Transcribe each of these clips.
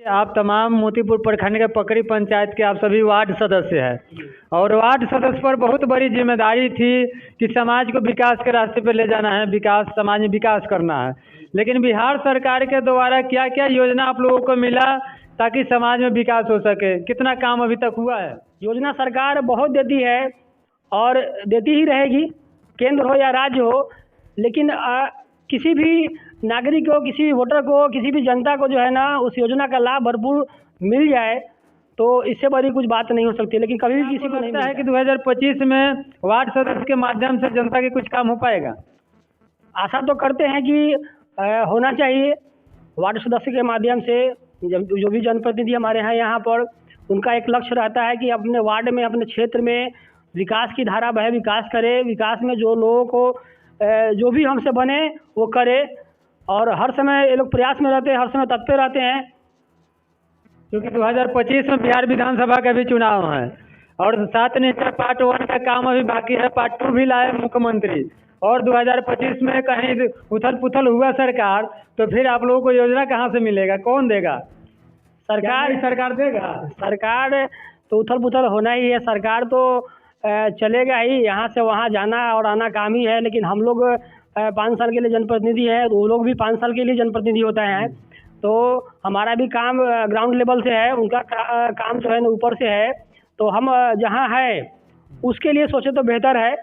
आप तमाम मोतीपुर प्रखंड के पकड़ी पंचायत के आप सभी वार्ड सदस्य हैं और वार्ड सदस्य पर बहुत बड़ी जिम्मेदारी थी कि समाज को विकास के रास्ते पर ले जाना है, विकास समाज में विकास करना है। लेकिन बिहार सरकार के द्वारा क्या क्या योजना आप लोगों को मिला ताकि समाज में विकास हो सके? कितना काम अभी तक हुआ है? योजना सरकार बहुत देती है और देती ही रहेगी, केंद्र हो या राज्य हो। लेकिन किसी भी नागरिक को, किसी भी वोटर को, किसी भी जनता को जो है ना उस योजना का लाभ भरपूर मिल जाए तो इससे बड़ी कुछ बात नहीं हो सकती। लेकिन कभी भी किसी को नहीं लगता है कि 2025 में वार्ड सदस्य के माध्यम से जनता के कुछ काम हो पाएगा? आशा तो करते हैं कि होना चाहिए। वार्ड सदस्य के माध्यम से जो भी जनप्रतिनिधि हमारे हैं यहाँ पर, उनका एक लक्ष्य रहता है कि अपने वार्ड में, अपने क्षेत्र में विकास की धारा बहे, विकास करे। विकास में जो लोगों को जो भी हमसे बने वो करे और हर समय ये लोग प्रयास में रहते हैं, हर समय तत्पर रहते हैं। क्योंकि 2025 में बिहार विधानसभा का भी चुनाव है और साथ निश्चय पार्ट 1 का काम अभी बाकी है, पार्ट 2 भी लाए मुख्यमंत्री। और 2025 में कहीं उथल पुथल हुआ सरकार तो फिर आप लोगों को योजना कहाँ से मिलेगा? कौन देगा? सरकार देगा? सरकार तो उथल पुथल होना ही है। सरकार तो चलेगा ही, यहाँ से वहाँ जाना और आना काम ही है। लेकिन हम लोग 5 साल के लिए जनप्रतिनिधि है, वो लोग भी 5 साल के लिए जनप्रतिनिधि होता है। तो हमारा भी काम ग्राउंड लेवल से है, उनका काम जो है ना ऊपर से है। तो हम जहाँ है उसके लिए सोचे तो बेहतर है।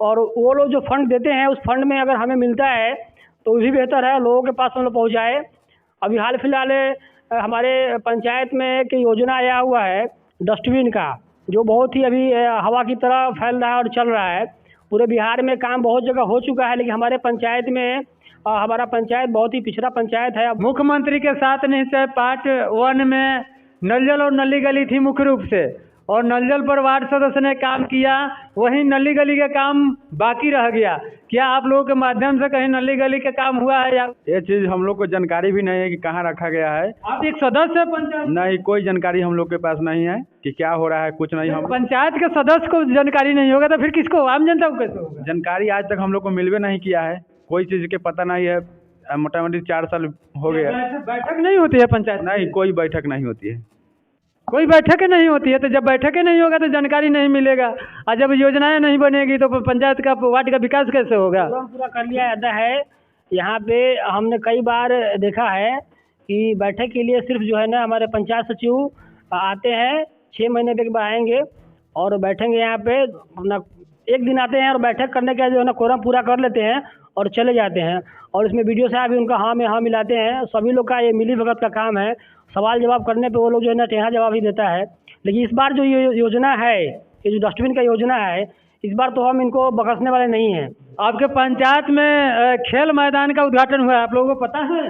और वो लोग जो फंड देते हैं उस फंड में अगर हमें मिलता है तो भी बेहतर है, लोगों के पास हम लोग पहुँचाए। अभी हाल फिलहाल हमारे पंचायत में एक योजना आया हुआ है डस्टबिन का, जो बहुत ही अभी हवा की तरह फैल रहा है और चल रहा है। पूरे बिहार में काम बहुत जगह हो चुका है, लेकिन हमारे पंचायत में हमारा पंचायत बहुत ही पिछड़ा पंचायत है। मुख्यमंत्री के साथ निश्चय पार्ट 1 में नल जल और नली गली थी मुख्य रूप से, और नल जल पर वार्ड सदस्य ने काम किया, वहीं नली गली का काम बाकी रह गया। क्या आप लोगों के माध्यम से कहीं नली गली का काम हुआ है? या ये चीज़ हम लोग को जानकारी भी नहीं है कि कहाँ रखा गया है। आप एक सदस्य है पंचायत? नहीं, कोई जानकारी हम लोग के पास नहीं है कि क्या हो रहा है, कुछ नहीं। हम पंचायत के सदस्य को जानकारी नहीं होगा तो फिर किसको, आम जनता को कैसे होगा? जानकारी आज तक हम लोग को मिलवे नहीं किया है, कोई चीज़ के पता नहीं है। मोटा मोटी 4 साल हो गया। बैठक नहीं होती है पंचायत? नहीं, कोई बैठक नहीं होती है। कोई बैठकें नहीं होती है, तो जब बैठकें नहीं होगा तो जानकारी नहीं मिलेगा, और जब योजनाएं नहीं बनेगी तो पंचायत का, वार्ड का विकास कैसे होगा? पूरा कर लिया जाता है। यहाँ पे हमने कई बार देखा है कि बैठक के लिए सिर्फ जो है ना हमारे पंचायत सचिव आते हैं, 6 महीने तक आएंगे और बैठेंगे यहाँ पे। अपना एक दिन आते हैं और बैठक करने का जो है ना कोरम पूरा कर लेते हैं और चले जाते हैं। और इसमें वीडियो साहब भी उनका हाँ में हाँ मिलाते हैं। सभी लोग का ये मिली भगत का काम है। सवाल जवाब करने पे वो लोग जो है ना टेढ़ा जवाब ही देता है। लेकिन इस बार जो ये योजना है, ये जो डस्टबिन का योजना है, इस बार तो हम इनको बख्शने वाले नहीं हैं। आपके पंचायत में खेल मैदान का उद्घाटन हुआ है, आप लोगों को पता है?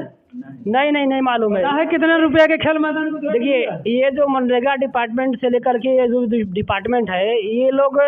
नहीं मालूम है। कितने रुपया के खेल मैदान को? देखिए, ये जो मनरेगा डिपार्टमेंट से लेकर के ये जो डिपार्टमेंट है, ये लोग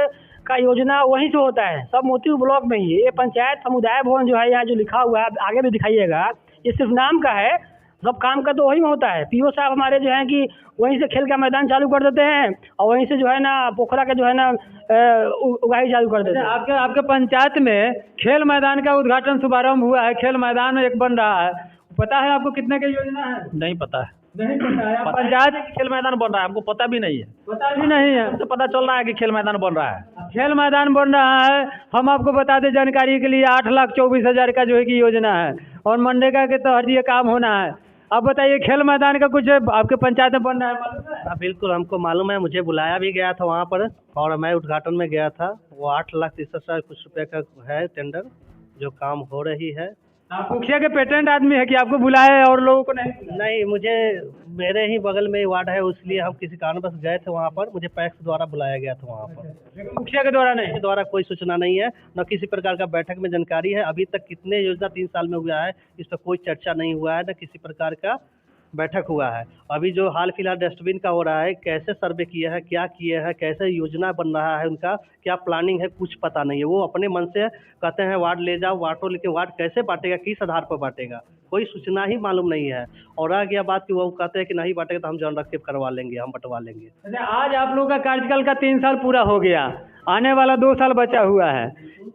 का योजना वहीं से होता है, सब मोतीपुर ब्लॉक में ही। ये पंचायत समुदाय भवन जो है यहाँ जो लिखा हुआ है, आगे भी दिखाइएगा, ये सिर्फ नाम का है, सब काम का तो वही में होता है। पीओ साहब हमारे जो है कि वहीं से खेल का मैदान चालू कर देते हैं और वहीं से जो है ना पोखरा का जो है ना उगाही चालू कर देते हैं। आपके पंचायत में खेल मैदान का उद्घाटन शुभारंभ हुआ है, खेल मैदान एक बन रहा है, पता है आपको कितने की योजना है? नहीं पता है। नहीं पता है? पंचायत खेल मैदान बन रहा है, हमको पता भी नहीं है। पता भी नहीं है? तो पता चल रहा है कि खेल मैदान बन रहा है। खेल मैदान बन रहा है। हम आपको बता दें जानकारी के लिए, 8,24,000 का जो है कि योजना है और मनरेगा के तहत ये काम होना है। अब बताइए, खेल मैदान का कुछ आपके पंचायत में बन रहा है, मालूम है? हाँ बिल्कुल, हमको मालूम है। मुझे बुलाया भी गया था वहाँ पर और मैं उद्घाटन में गया था। वो 8,63,000 कुछ रुपये का है टेंडर, जो काम हो रही है। आप मुखिया के पेटेंट आदमी है कि आपको बुलाए और लोगों को नहीं? नहीं, मुझे मेरे ही बगल में वार्ड है, इसलिए हम किसी कारणवश गए थे वहाँ पर। मुझे पैक्स द्वारा बुलाया गया था वहाँ पर। मुखिया के द्वारा नहीं? के द्वारा कोई सूचना नहीं है, न किसी प्रकार का बैठक में जानकारी है। अभी तक कितने योजना 3 साल में हुआ है, इस पर कोई चर्चा नहीं हुआ है, न किसी प्रकार का बैठक हुआ है। अभी जो हाल फिलहाल डस्टबिन का हो रहा है, कैसे सर्वे किया है, क्या किए हैं, कैसे योजना बन रहा है, उनका क्या प्लानिंग है, कुछ पता नहीं है। वो अपने मन से कहते हैं वार्ड ले जाओ, बांटो, लेकिन वार्ड कैसे बांटेगा, किस आधार पर बांटेगा, कोई सूचना ही मालूम नहीं है। और रह गया बात कि वो कहते हैं कि नहीं बांटेगा तो हम जन रक्षित करवा लेंगे, हम बंटवा लेंगे। आज आप लोगों का कार्यकाल का 3 साल पूरा हो गया, आने वाला 2 साल बचा हुआ है,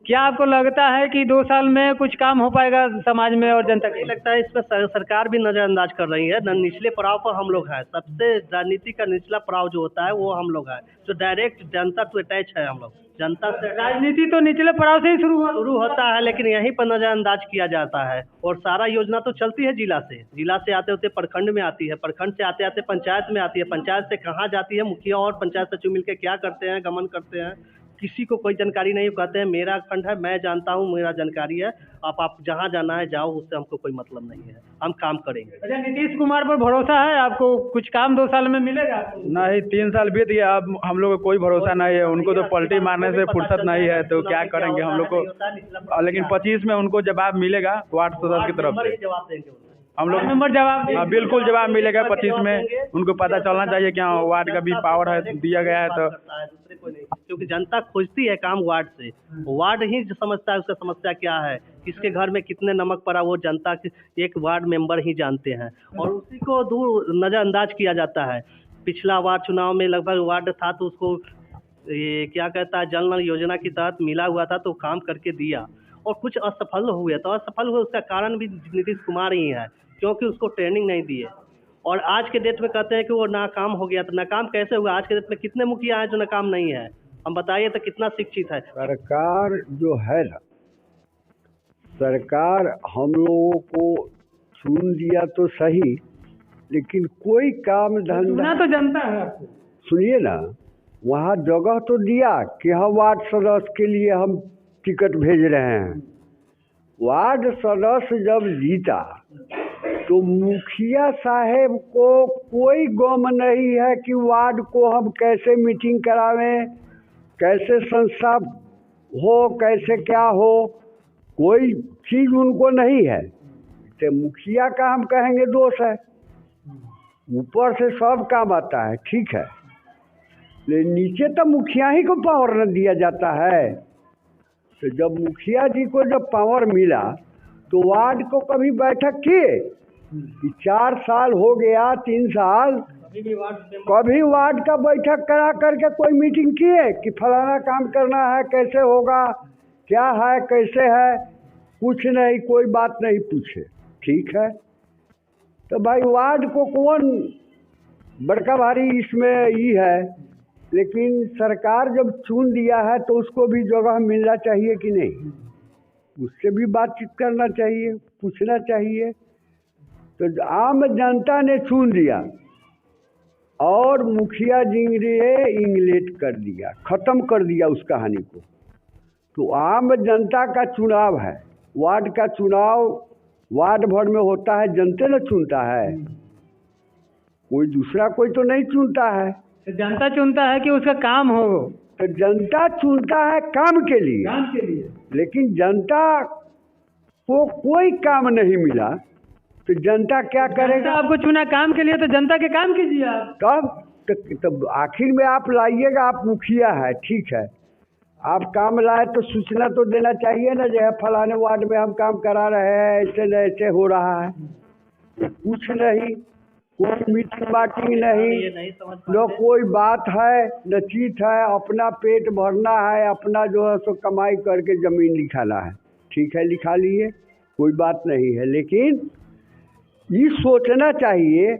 क्या आपको लगता है कि 2 साल में कुछ काम हो पाएगा समाज में और जनता नहीं के? लगता है इसमें सरकार भी नज़रअंदाज कर रही है। निचले पड़ाव पर हम लोग हैं, सबसे राजनीति का निचला पड़ाव जो होता है वो हम लोग हैं, जो डायरेक्ट जनता टू अटैच है। हम लोग जनता से राजनीति तो निचले पड़ाव से ही शुरू होता है, लेकिन यहीं पर नज़रअंदाज किया जाता है। और सारा योजना तो चलती है जिला से आते होते प्रखंड में आती है, प्रखंड से आते आते पंचायत में आती है, पंचायत से कहाँ जाती है, मुखिया और पंचायत सचिव मिलकर क्या करते हैं, गमन करते हैं, किसी को कोई जानकारी नहीं। कहते हैं मेरा खंड है, मैं जानता हूँ, मेरा जानकारी है, आप जहाँ जाना है जाओ, उससे हमको कोई मतलब नहीं है, हम काम करेंगे। अच्छा, नीतीश कुमार पर भरोसा है आपको? कुछ काम 2 साल में मिलेगा आपको? नहीं, 3 साल बीत गया, अब हम लोग को कोई भरोसा नहीं है। उनको तो पलटी मारने से फुर्सत नहीं है, तो क्या करेंगे हम लोग को। लेकिन 25 में उनको जवाब मिलेगा वार्ड सदस्य की तरफ से। जवाब देंगे हम लोग नंबर जवाब हाँ, बिल्कुल जवाब मिलेगा 25 में। उनको पता चलना चाहिए कि हाँ वार्ड का भी पावर है, दिया गया है। तो दूसरे कोई नहीं, क्योंकि जनता खोजती है काम वार्ड से, वार्ड ही जो समझता है उसका समस्या क्या है, किसके घर में कितने नमक पड़ा, वो जनता के एक वार्ड मेंबर ही जानते हैं, और उसी को दूर नज़रअंदाज किया जाता है। पिछला वार्ड चुनाव में लगभग वार्ड था तो उसको ये क्या कहता है, जल नल योजना के तहत मिला हुआ था तो काम करके दिया, और कुछ असफल हुए, तो असफल हुए उसका कारण भी नीतीश कुमार ही है, क्योंकि उसको ट्रेनिंग नहीं दिए। और आज के डेट में कहते हैं कि वो नाकाम हो गया, तो नाकाम कैसे हुआ? आज के डेट में कितने मुखिया हैं जो नाकाम नहीं है? हम बताइए तो कितना शिक्षित है सरकार जो है ना, सरकार हम लोगों को चुन दिया तो सही, लेकिन कोई काम धंधा तो जनता है आपको। सुनिए ना, वहाँ जगह तो दिया कि हम वार्ड सदस्य के लिए हम टिकट भेज रहे हैं। वार्ड सदस्य जब जीता तो मुखिया साहेब को कोई गम नहीं है कि वार्ड को हम कैसे मीटिंग करावें, कैसे संस्था हो, कैसे क्या हो, कोई चीज़ उनको नहीं है। तो मुखिया का हम कहेंगे दोष है, ऊपर से सब काम आता है, ठीक है, लेकिन नीचे तो मुखिया ही को पावर न दिया जाता है। तो जब मुखिया जी को जब पावर मिला तो वार्ड को कभी बैठक किए कि 4 साल हो गया, 3 साल, कभी वार्ड का बैठक करा करके कोई मीटिंग किए कि फलाना काम करना है, कैसे होगा, क्या है, कैसे है? कुछ नहीं, कोई बात नहीं पूछे, ठीक है। तो भाई वार्ड को कौन बड़का भारी इसमें ही है, लेकिन सरकार जब चुन दिया है तो उसको भी जगह मिलना चाहिए कि नहीं, उससे भी बातचीत करना चाहिए, पूछना चाहिए। तो आम जनता ने चुन दिया और मुखिया जी ने इंगलेट कर दिया, ख़त्म कर दिया उस कहानी को। तो आम जनता का चुनाव है, वार्ड का चुनाव वार्ड भर में होता है, जनता न चुनता है, कोई दूसरा कोई तो नहीं चुनता है। तो जनता चुनता है कि उसका काम हो, तो जनता चुनता है काम के लिए, लेकिन जनता को कोई काम नहीं मिला तो जनता क्या करेगा? आपको चुना काम के लिए, तो जनता के काम कीजिए आप। तब आखिर में आप लाइएगा, आप मुखिया है, ठीक है, आप काम लाए तो सूचना तो देना चाहिए ना, जो है फलाने वार्ड में हम काम करा रहे हैं, ऐसे न ऐसे हो रहा है। कुछ नहीं, कोई मीटिंग बाटिंग नहीं, न कोई बात है, न चीज है, अपना पेट भरना है, अपना जो है सो कमाई करके ज़मीन लिखाना है, ठीक है, लिखा लिए, कोई बात नहीं है। लेकिन ये सोचना चाहिए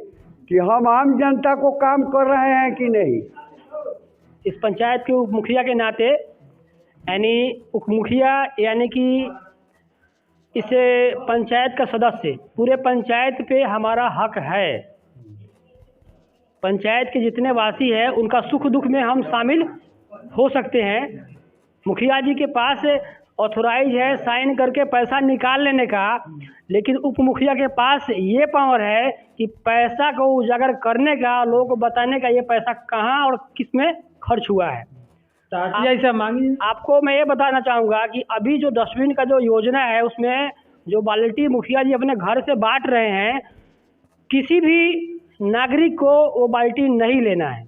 कि हम आम जनता को काम कर रहे हैं कि नहीं। इस पंचायत के उप मुखिया के नाते, यानी उप मुखिया यानी कि इस पंचायत का सदस्य, पूरे पंचायत पे हमारा हक है। पंचायत के जितने वासी हैं उनका सुख दुख में हम शामिल हो सकते हैं। मुखिया जी के पास ऑथोराइज है साइन करके पैसा निकाल लेने का, लेकिन उप मुखिया के पास ये पावर है कि पैसा को उजागर करने का, लोगों को बताने का ये पैसा कहाँ और किस में खर्च हुआ है। ऐसा मांगिए। आपको मैं ये बताना चाहूँगा कि अभी जो डस्टबिन का जो योजना है उसमें जो बाल्टी मुखिया जी अपने घर से बांट रहे हैं, किसी भी नागरिक को वो बाल्टी नहीं लेना है,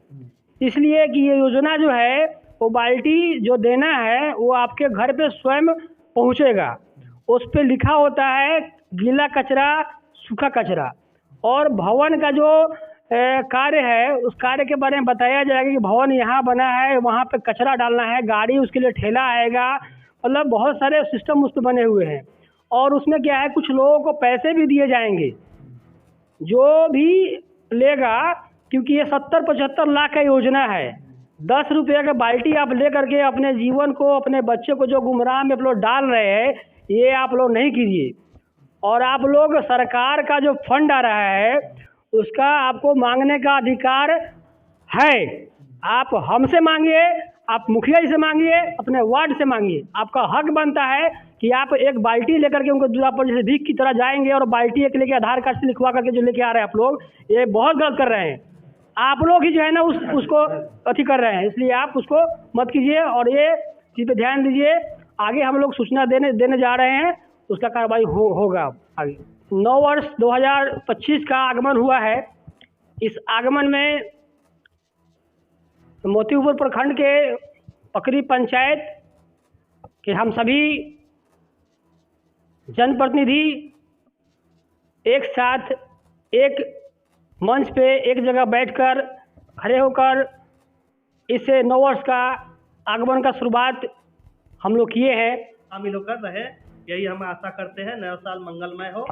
इसलिए कि ये योजना जो है वो बाल्टी जो देना है वो आपके घर पे स्वयं पहुंचेगा। उस पे लिखा होता है गीला कचरा, सूखा कचरा, और भवन का जो कार्य है उस कार्य के बारे में बताया जाएगा कि भवन यहाँ बना है, वहाँ पे कचरा डालना है, गाड़ी उसके लिए ठेला आएगा, मतलब बहुत सारे सिस्टम उस पर बने हुए हैं। और उसमें क्या है, कुछ लोगों को पैसे भी दिए जाएंगे जो भी लेगा, क्योंकि ये 70-75 लाख का योजना है। 10 रुपये का बाल्टी आप ले करके अपने जीवन को, अपने बच्चे को जो गुमराह में आप लोग डाल रहे हैं, ये आप लोग नहीं कीजिए। और आप लोग सरकार का जो फंड आ रहा है उसका आपको मांगने का अधिकार है। आप हमसे मांगिए, आप मुखिया जी से मांगिए, अपने वार्ड से मांगिए, आपका हक बनता है कि आप एक बाल्टी लेकर के उनको दूसरा पर जैसे भीख की तरह जाएंगे और बाल्टी एक लेके आधार कार्ड से लिखवा करके जो लेके आ रहे हैं आप लोग, ये बहुत गलत कर रहे हैं। आप लोग ही जो है ना उसको अथी कर रहे हैं, इसलिए आप उसको मत कीजिए और ये चीज़ पे ध्यान दीजिए। आगे हम लोग सूचना देने जा रहे हैं, उसका कार्रवाई होगा आगे। नव वर्ष 2025 का आगमन हुआ है। इस आगमन में मोतीपुर प्रखंड के पकरी पंचायत के हम सभी जनप्रतिनिधि एक साथ एक मंच पे एक जगह बैठकर खड़े होकर इस नव वर्ष का आगमन का शुरुआत हम लोग किए हैं। हम लोग कर रहे हैं, यही हम आशा करते हैं। नया साल मंगलमय हो।